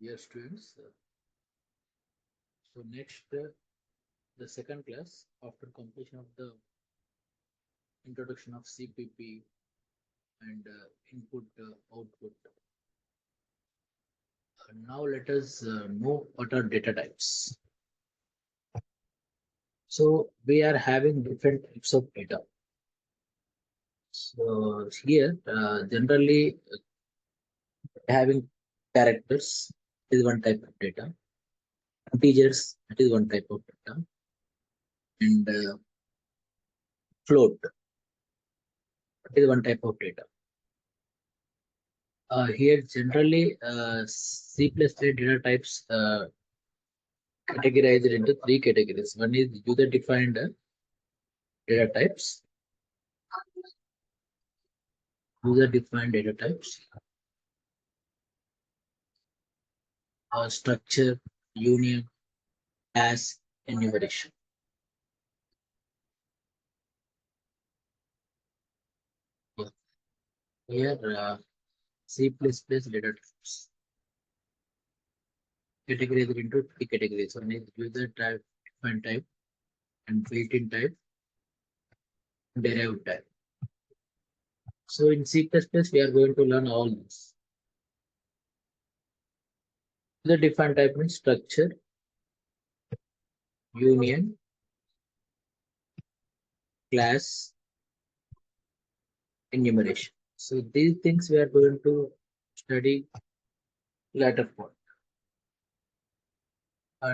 Dear students, so next the second class after completion of the introduction of CPP and input output. Now let us know what are data types. So we are having different types of data. So here generally having characters is one type of data, integers that is one type of data, and float that is one type of data. Here generally C++ data types categorized into three categories. One is user-defined data types, user-defined data types, structure, union, as enumeration. Here C++ data types categorized into three categories. One is user type, defined type, and built-in type, derived type. So in C++, we are going to learn all this. The defined type means structure, union, class, enumeration. So these things we are going to study later part.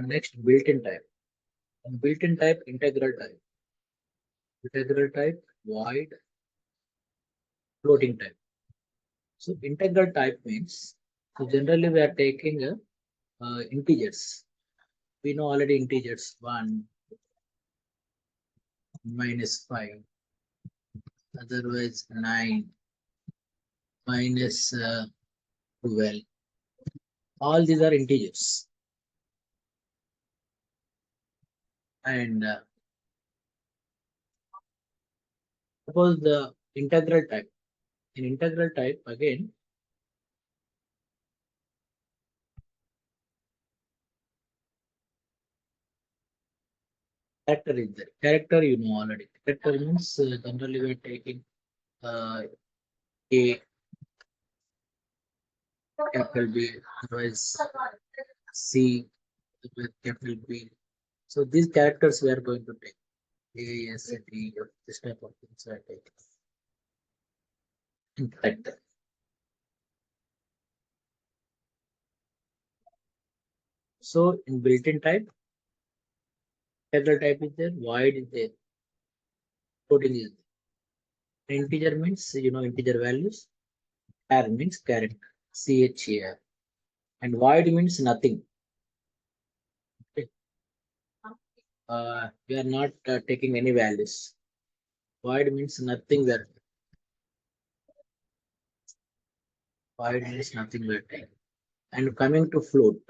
Next, built-in type. Built-in type, integral type. Integral type, void, floating type. So integral type means, so generally we are taking integers. We know already integers 1, -5, otherwise 9, -12. All these are integers. And suppose the integral type. In integral type, again, character is there. Character you know already. Character means generally we are taking A, capital B, otherwise C, with capital B. So these characters we are going to take. A, S, D, this type of things we are taking. In character. So in built-in type, integral type is there, void is there, floating is there. Integer means you know integer values. Char means character. CHAR. And void means nothing. Okay. We are not taking any values. Void means nothing there. Void means nothing there. And coming to float.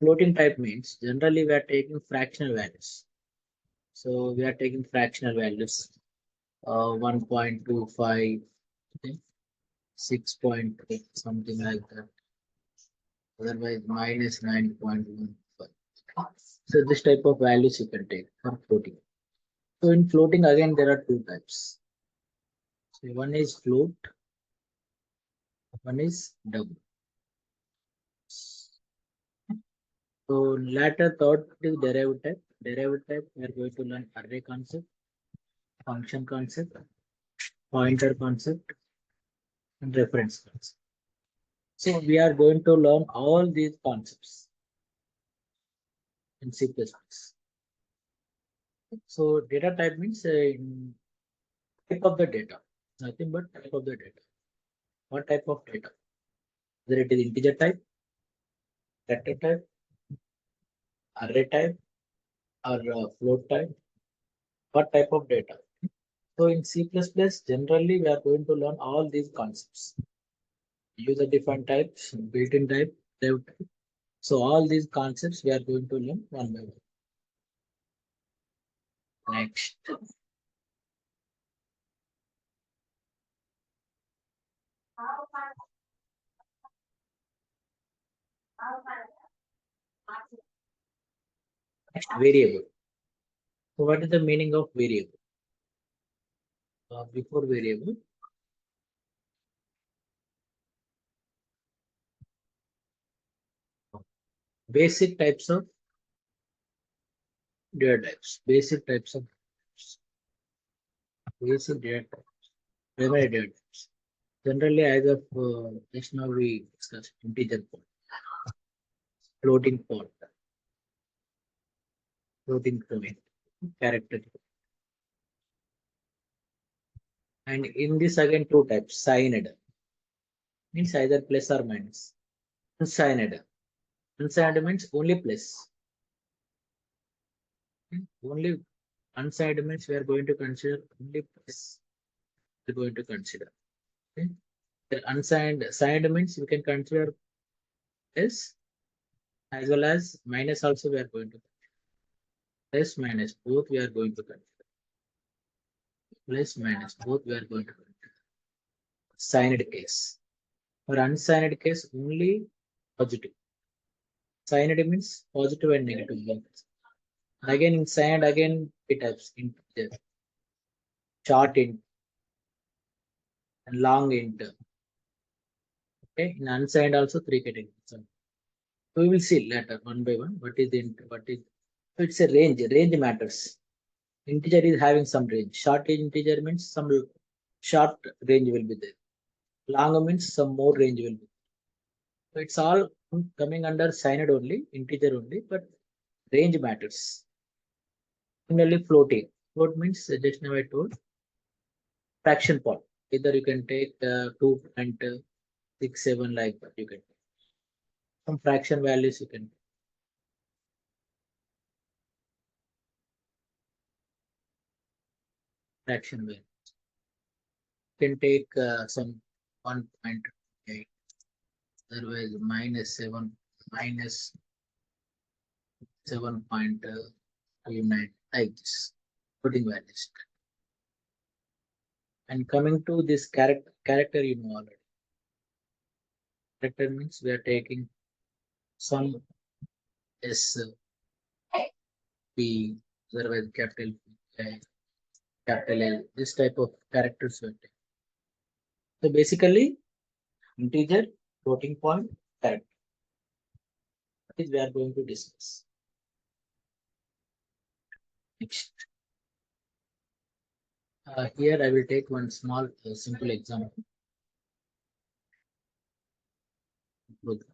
Floating type means generally we are taking fractional values. So we are taking fractional values. 1.25, okay, 6.8, something like that. Otherwise -9.15. So this type of values you can take for floating. So in floating again there are two types. So one is float, one is double. So latter thought is derived type. Derived type we are going to learn array concept, function concept, pointer concept, and reference concept. So we are going to learn all these concepts in C++. So data type means type of the data, nothing but type of the data. What type of data? Whether it is integer type, vector type, array type, or float type. What type of data? So in C++, generally we are going to learn all these concepts. User-defined types, built-in type, derived type. So all these concepts we are going to learn one by one. Next. Next, variable. So what is the meaning of variable? Before variable, basic types of data types. Basic types of basic data types. Primary data types. Generally, as of just now we discussed integer point, floating point, floating point, character. And in this again two types, signed means either plus or minus. Unsigned. Unsigned means only plus. Only unsigned means we are going to consider only plus. We are going to consider. Okay. The unsigned signed means we can consider plus as well as minus also we are going to plus minus both we are going to consider. Plus minus both we are going to consider. Signed case. For unsigned case only positive. Signed means positive and negative both. Again in signed again it types integer, short int and long int. Okay, in unsigned also three categories. So we will see later one by one what is the int, what is so it's a range. Range matters. Integer is having some range. Short integer means some short range will be there. Long means some more range will be. So it's all coming under signed only, integer only, but range matters. Similarly, floating. Float means just now I told fraction point. Either you can take 2.67 like that. You can take. Some fraction values you can take. Fraction value. You can take some 1.8. Otherwise minus 7 minus 7.29 like this. Putting values. And coming to this character you know already. Character means we are taking some S P, otherwise capital P, capital L, this type of characters we are taking. So basically, integer, floating point, character. That is we are going to discuss. Next. Here I will take one small simple example. Good.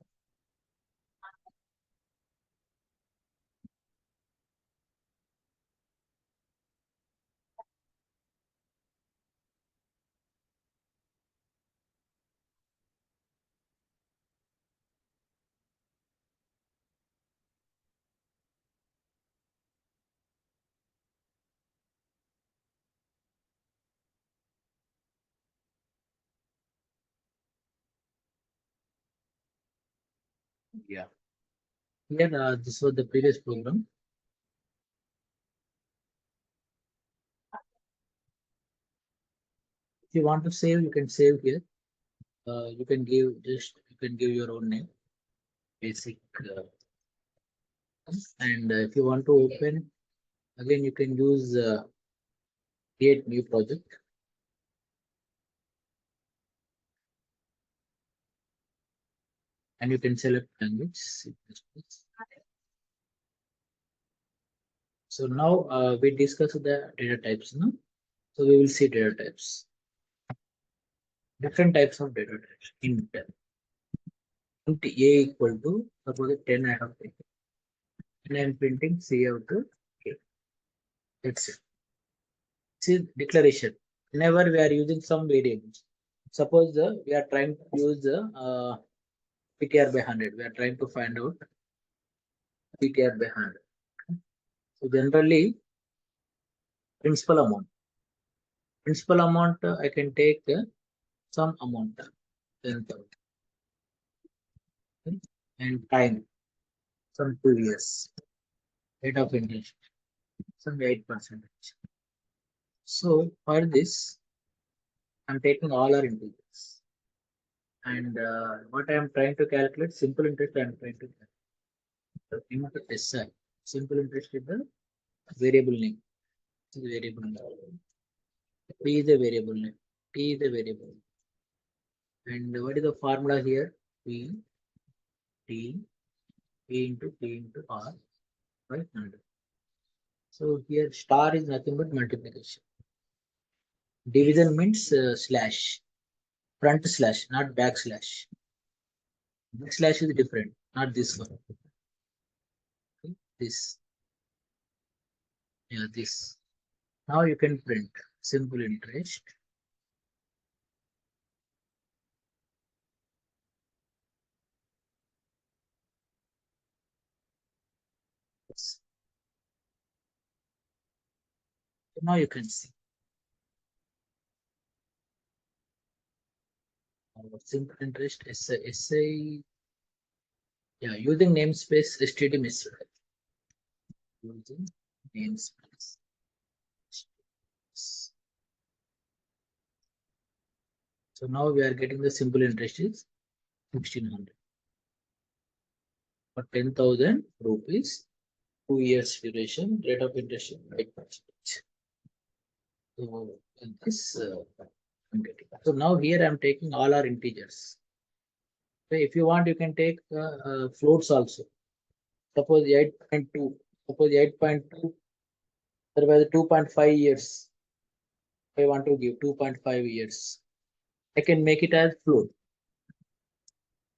Yeah. Here this was the previous program. If you want to save, you can save here. You can give your own name, basic, and if you want to open again, you can use create new project. And you can select language. So now we discuss the data types. No? So we will see data types. Different types of data types. Int A equal to suppose 10 I have taken. And I am printing C out to K. That's it. See declaration. Whenever we are using some variables, suppose we are trying to use PTR by 100. We are trying to find out PTR by 100. So generally, principal amount. Principal amount I can take some amount 10,000 and time some 2 years. Rate of interest some 8%. So for this, I'm taking all our integers And what I am trying to calculate, simple interest I am trying to calculate. The name of the SI. Simple interest is the variable name. It's the variable name. P is a variable name. T is a variable name. And what is the formula here? P, T, P into T into R by 100. So here star is nothing but multiplication. Division means slash, front slash, not back slash. Back slash is different, not this one. Okay, this, yeah, this. Now you can print simple interest. Yes. So now you can see simple interest essay. Yeah, using namespace std method. Using namespace. So now we are getting the simple interest is 1600 for 10,000 rupees, 2 years duration, rate of interest 8%. So this I'm getting. So now here I'm taking all our integers. So if you want, you can take floats also. Suppose 8.2. Suppose 8.2. Otherwise 2.5 years. I want to give 2.5 years. I can make it as float.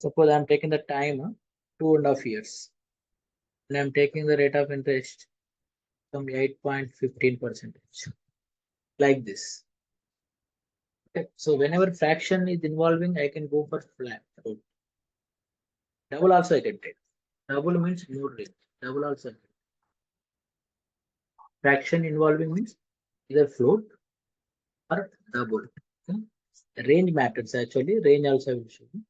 Suppose I'm taking the time 2.5 years. And I'm taking the rate of interest from 8.15%. Like this. Okay. So whenever fraction is involving, I can go for flat. Double also I can take. Double means more range. Double also. Fraction involving means either float or double. Okay. Range matters actually. Range also I will show you.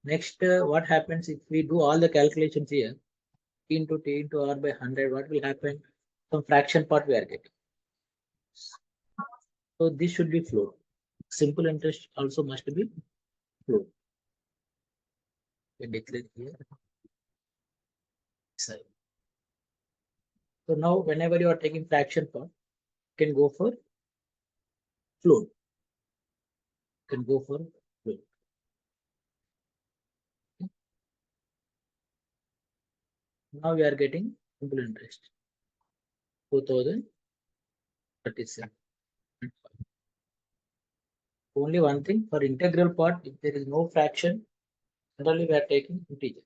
Next, what happens if we do all the calculations here? T into T into R by 100, what will happen? Some fraction part we are getting. So this should be float. Simple interest also must be float. We declare here. So now whenever you are taking fraction part, you can go for float. You can go for float. Okay. Now we are getting simple interest. 2037. Only one thing for integral part, if there is no fraction, generally we are taking integer.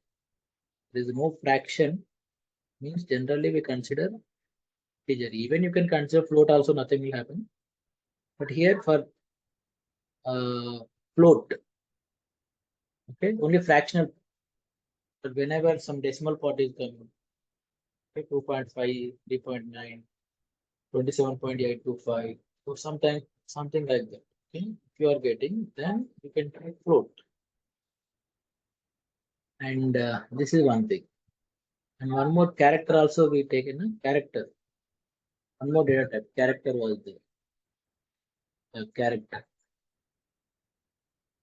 There is no fraction, means generally we consider integer. Even you can consider float also, nothing will happen. But here for float, okay, only fractional. But whenever some decimal part is coming, okay, 2.5, 3.9, 27.825, so sometimes something like that. Okay, if you are getting, then you can try float. And this is one thing. And one more character also we take in a character. One more data type, character was there. Character.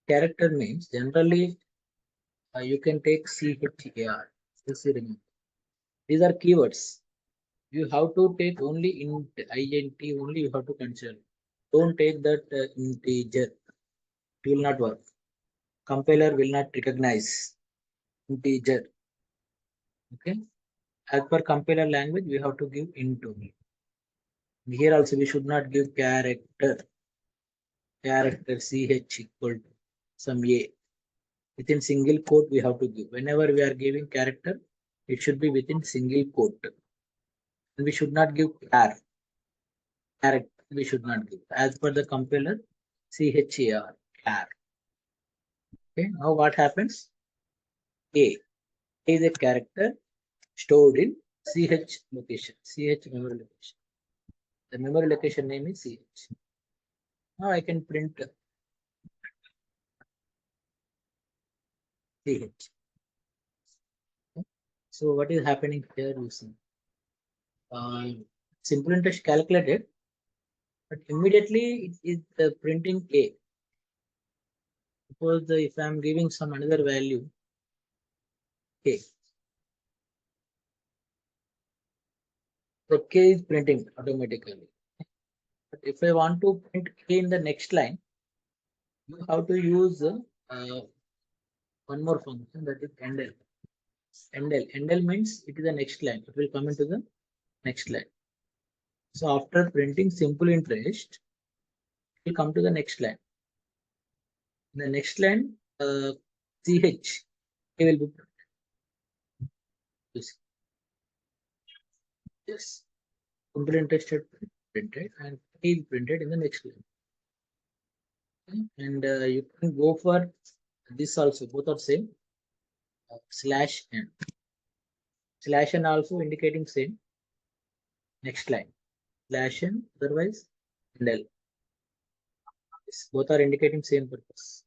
Character means generally you can take CHAR. These are keywords. You have to take only int, only you have to consider. Don't take that integer. It will not work. Compiler will not recognize integer. Okay. As per compiler language, we have to give int only. Here also we should not give character. Character CH equal to some A. Within single quote we have to give. Whenever we are giving character, it should be within single quote. And we should not give character. We should not give. As per the compiler, CHAR. Char. Okay. Now what happens? A is a character stored in CH location. CH memory location. The memory location name is CH. Now I can print CH. So what is happening here? You see, simple interest calculated, but immediately it is printing A. suppose if I am giving some another value, k. So k is printing automatically. But if I want to print k in the next line, you have to use one more function, that is endl. Endl means it is the next line. It will come into the next line. So after printing simple interest, it will come to the next line. In the next line, ch it will be printed. Yes, simple interest is printed and k is printed in the next line. Okay. And you can go for this also. Both are same. Slash n. Slash n also indicating same. Next line. Slash n, otherwise del. Both are indicating same purpose.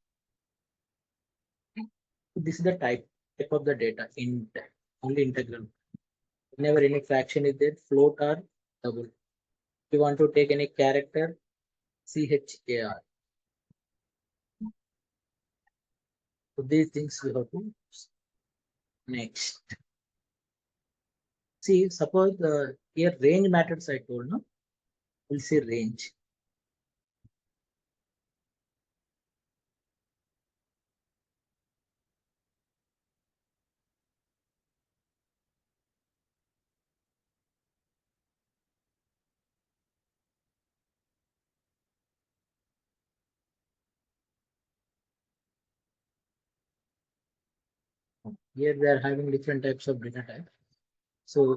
This is the type of the data, int, only integral. Whenever any fraction is there, float or double. If you want to take any character, char. So these things we have to use. Next. See, suppose here range matters I told, no? We'll see range. Here we are having different types of data type. So